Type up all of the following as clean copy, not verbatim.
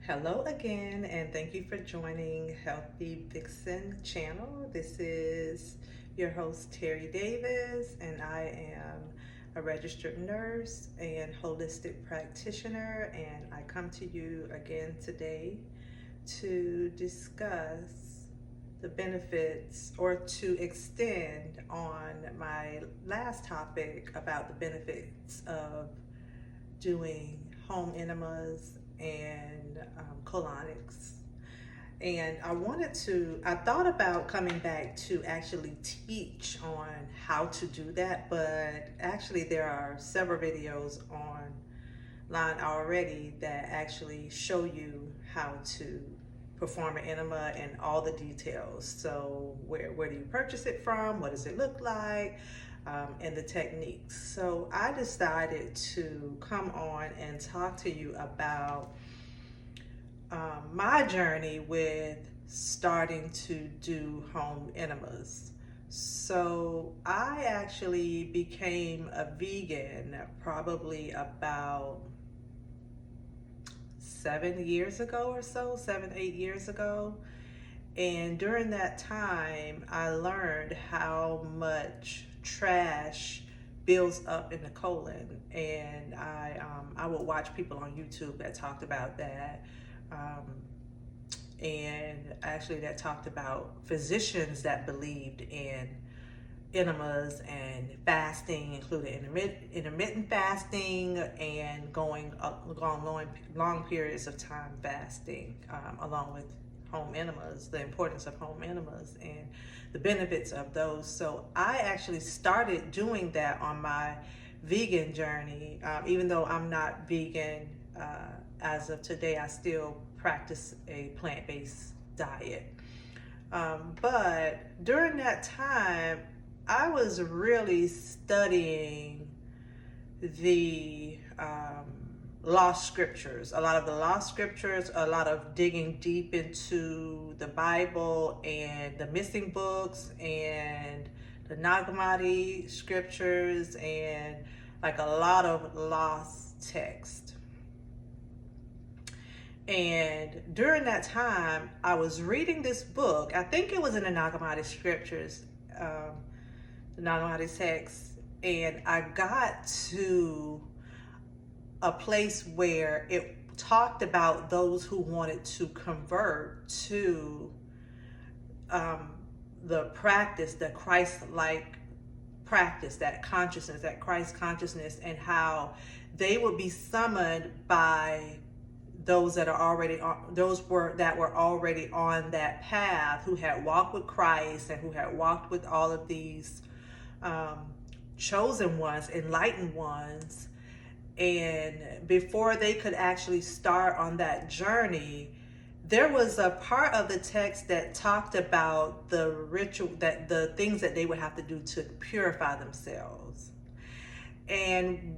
Hello again, and thank you for joining Healthy Vixen channel. This is your host, Terry Davis, and I am a registered nurse and holistic practitioner, and I come to you again today to discuss the benefits or to extend on my last topic about the benefits of doing home enemas and colonics. And I thought about coming back to actually teach on how to do that, but actually there are several videos online already that actually show you how to perform an enema and all the details. So where do you purchase it from? What does it look like? And the techniques. So I decided to come on and talk to you about my journey with starting to do home enemas. So I actually became a vegan probably about 7 years ago or so, 7, 8 years ago. And during that time, I learned how much trash builds up in the colon. And I would watch people on YouTube that talked about that. And actually that talked about physicians that believed in enemas and fasting, including intermittent fasting and going long periods of time fasting, along with home enemas, the importance of home enemas and the benefits of those. So I actually started doing that on my vegan journey. Even though I'm not vegan as of today, I still practice a plant-based diet. But during that time, I was really studying the lost scriptures, a lot of the lost scriptures, a lot of digging deep into the Bible and the missing books and the Nag Hammadi scriptures and like a lot of lost text. And during that time, I was reading this book. I think it was in the Nag Hammadi scriptures, the Nag Hammadi text, and I got to a place where it talked about those who wanted to convert to the practice, the Christ-like practice, that consciousness, that Christ consciousness, and how they would be summoned by those that are already on, that were already on that path, who had walked with Christ and who had walked with all of these chosen ones, enlightened ones. And before they could actually start on that journey, there was a part of the text that talked about the ritual, that the things that they would have to do to purify themselves. And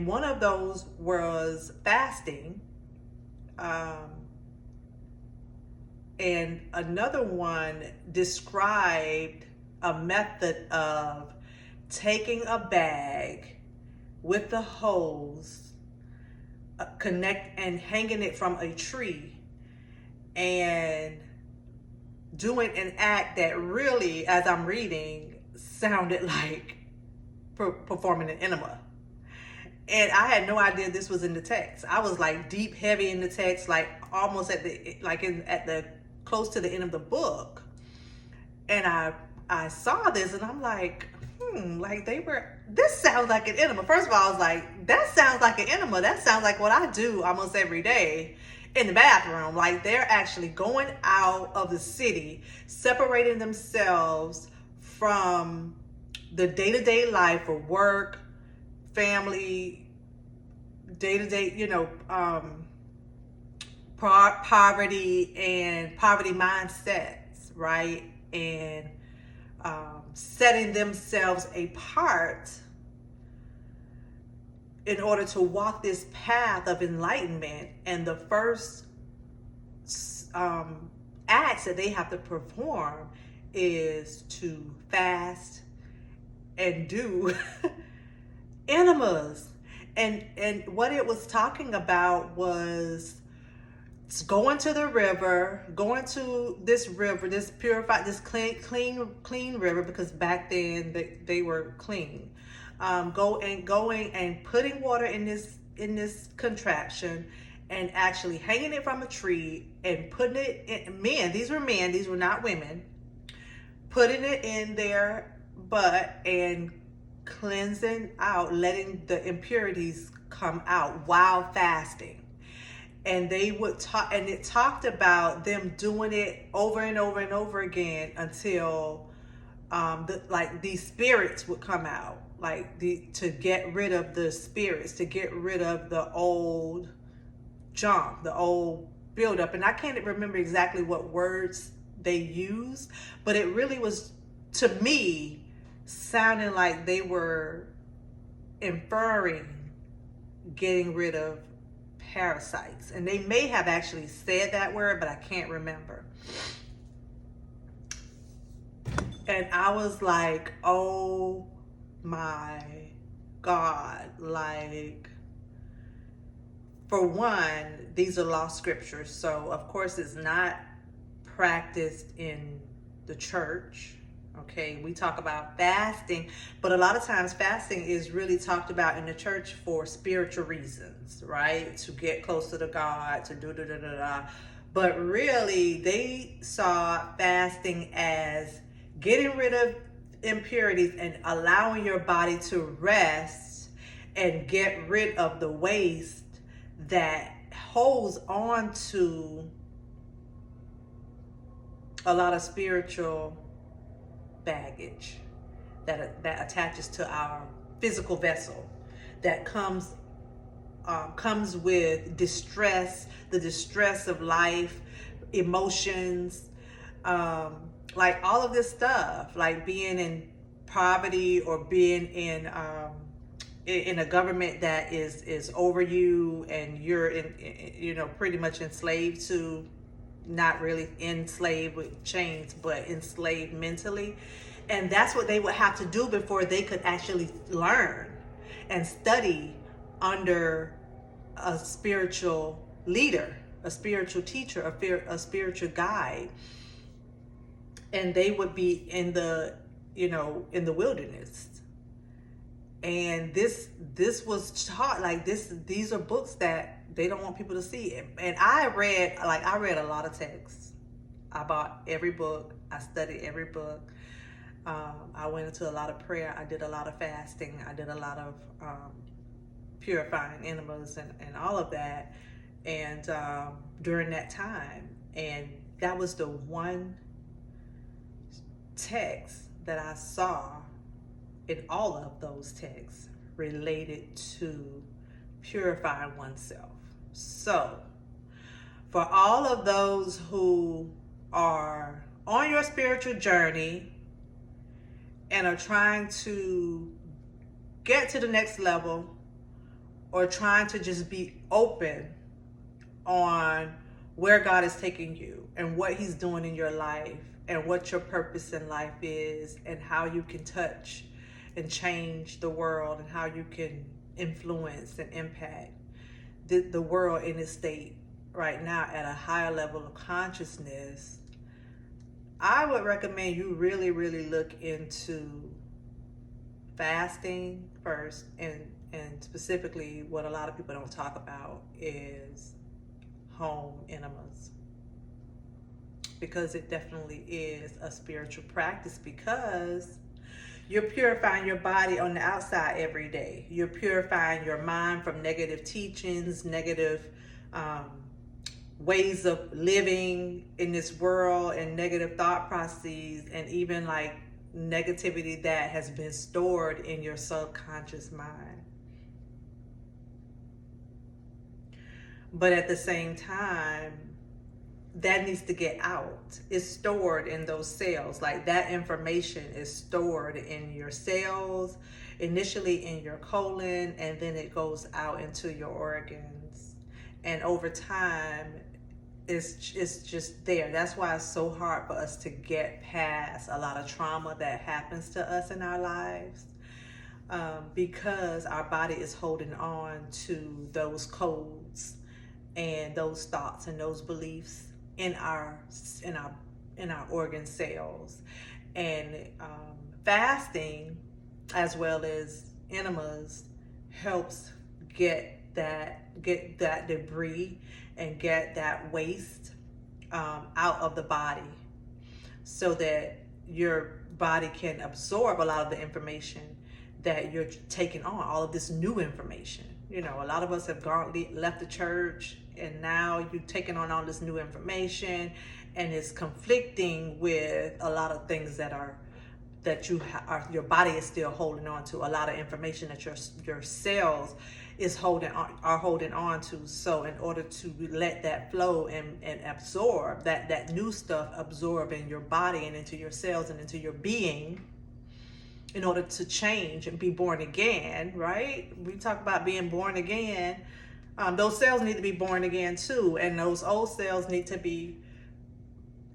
one of those was fasting. And another one described a method of taking a bag with the hose, connect and hanging it from a tree, and doing an act that really, as I'm reading, sounded like performing an enema. And I had no idea this was in the text. I was like deep, heavy in the text, like almost at the close to the end of the book. And I saw this and I'm like, like this sounds like an enema. First of all, I was like, that sounds like an enema. That sounds like what I do almost every day in the bathroom. Like they're actually going out of the city, separating themselves from the day-to-day life of work, family, day-to-day, poverty and poverty mindsets, right? And setting themselves apart in order to walk this path of enlightenment. And the first acts that they have to perform is to fast and do enemas. And what it was talking about was going to the river, going to this river, this purified, this clean river, because back then they were clean. Going and putting water in this contraption, and actually hanging it from a tree and putting it in. These were not women. Putting it in their butt and cleansing out, letting the impurities come out while fasting. And they would talk, and it talked about them doing it over and over and over again until like these spirits would come out, like to get rid of the spirits, to get rid of the old junk, the old buildup. And I can't remember exactly what words they used, but it really was, to me, sounding like they were inferring getting rid of parasites. And they may have actually said that word, but I can't remember. And I was like, oh my God. Like, for one, these are lost scriptures. So of course it's not practiced in the church. Okay, we talk about fasting, but a lot of times fasting is really talked about in the church for spiritual reasons, right? To get closer to God, to do da da da da. But really, they saw fasting as getting rid of impurities and allowing your body to rest and get rid of the waste that holds on to a lot of spiritual baggage that attaches to our physical vessel, that comes with distress, the distress of life, emotions, like all of this stuff, like being in poverty or being in a government that is over you, and you're pretty much enslaved to, not really enslaved with chains, but enslaved mentally. And that's what they would have to do before they could actually learn and study under a spiritual leader, a spiritual teacher, a spiritual guide. And they would be in the wilderness. And this was taught, like these are books that they don't want people to see. And I read a lot of texts. I bought every book. I studied every book. I went into a lot of prayer. I did a lot of fasting. I did a lot of purifying enemas and all of that. And during that time, and that was the one text that I saw in all of those texts related to purifying oneself. So, for all of those who are on your spiritual journey and are trying to get to the next level, or trying to just be open on where God is taking you and what He's doing in your life and what your purpose in life is, and how you can touch and change the world, and how you can influence and impact the world in its state right now at a higher level of consciousness, I would recommend you really, really look into fasting first, and specifically what a lot of people don't talk about is home enemas, because it definitely is a spiritual practice, because you're purifying your body on the outside every day. You're purifying your mind from negative teachings, negative ways of living in this world, and negative thought processes, and even like negativity that has been stored in your subconscious mind. But at the same time, that needs to get out. It's stored in those cells. Like, that information is stored in your cells, initially in your colon, and then it goes out into your organs. And over time, it's just there. That's why it's so hard for us to get past a lot of trauma that happens to us in our lives, because our body is holding on to those codes and those thoughts and those beliefs in our in our in our organ cells. And fasting, as well as enemas, helps get that debris and get that waste out of the body, so that your body can absorb a lot of the information that you're taking on, all of this new information. You know, a lot of us have left the church, and now you're taking on all this new information, and it's conflicting with a lot of things that your body is still holding on to, a lot of information that your cells are holding on to. So in order to let that flow and absorb that new stuff, absorb in your body and into your cells and into your being, in order to change and be born again, right? We talk about being born again. Those cells need to be born again too, and those old cells need to be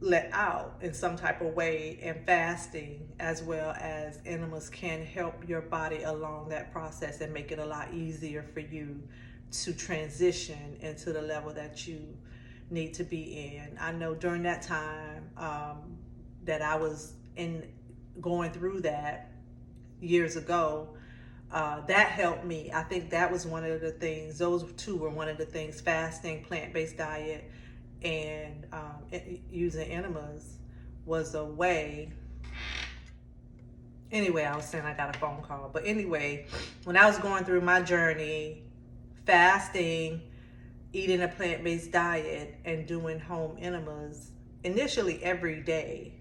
let out in some type of way. And fasting, as well as enemas, can help your body along that process and make it a lot easier for you to transition into the level that you need to be in. I know during that time that I was going through that years ago, that helped me. I think that was one of the things, those two were one of the things, fasting, plant-based diet, and using enemas was a way. Anyway, I was saying I got a phone call. But anyway, when I was going through my journey, fasting, eating a plant-based diet, and doing home enemas, initially every day,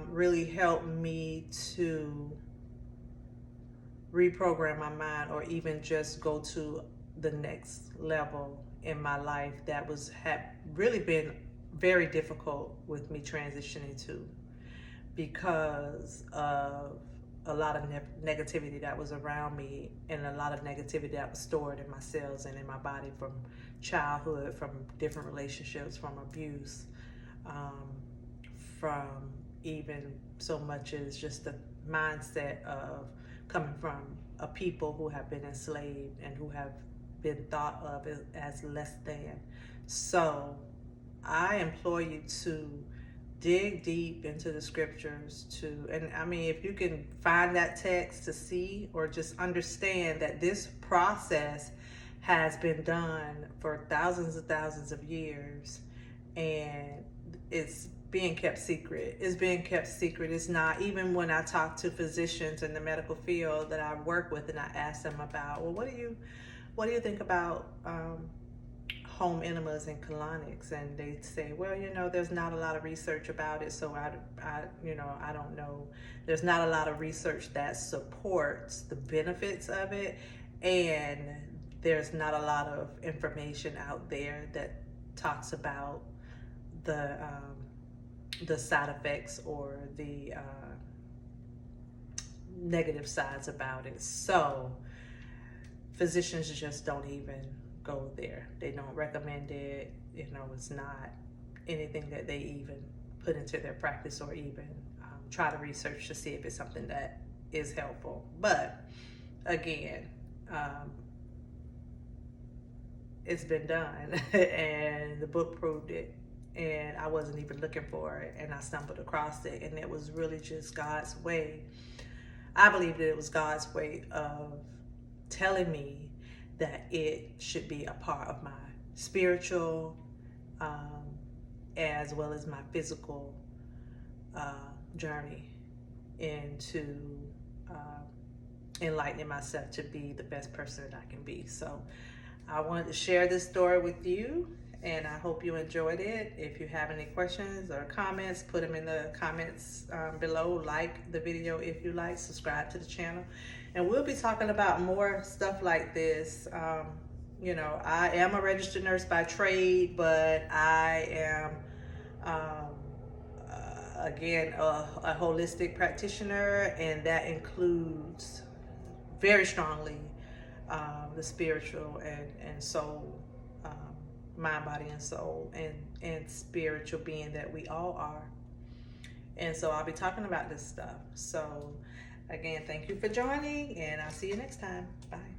really helped me to reprogram my mind, or even just go to the next level in my life that had really been very difficult with me transitioning to, because of a lot of negativity that was around me, and a lot of negativity that was stored in my cells and in my body from childhood, from different relationships, from abuse, from even so much as just the mindset of coming from a people who have been enslaved and who have been thought of as less than. So I implore you to dig deep into the scriptures and I mean, if you can find that text to see, or just understand that this process has been done for thousands of years, and it's being kept secret. It's being kept secret. It's not, even when I talk to physicians in the medical field that I work with, and I ask them about, well, what do you think about home enemas and colonics? And they say, well, there's not a lot of research about it, so I don't know. There's not a lot of research that supports the benefits of it, and there's not a lot of information out there that talks about the side effects or the negative sides about it. So physicians just don't even go there. They don't recommend it. It's not anything that they even put into their practice, or even try to research to see if it's something that is helpful. But again, it's been done and the book proved it, and I wasn't even looking for it, and I stumbled across it, and it was really just God's way. I believe that it was God's way of telling me that it should be a part of my spiritual as well as my physical journey into enlightening myself to be the best person that I can be. So I wanted to share this story with you, and I hope you enjoyed it. If you have any questions or comments, put them in the comments below. Like the video if you like, subscribe to the channel, and we'll be talking about more stuff like this. I am a registered nurse by trade, but I am again a holistic practitioner, and that includes very strongly the spiritual and soul, mind, body, and soul, and spiritual being that we all are. And so I'll be talking about this stuff. So again, thank you for joining, and I'll see you next time. Bye.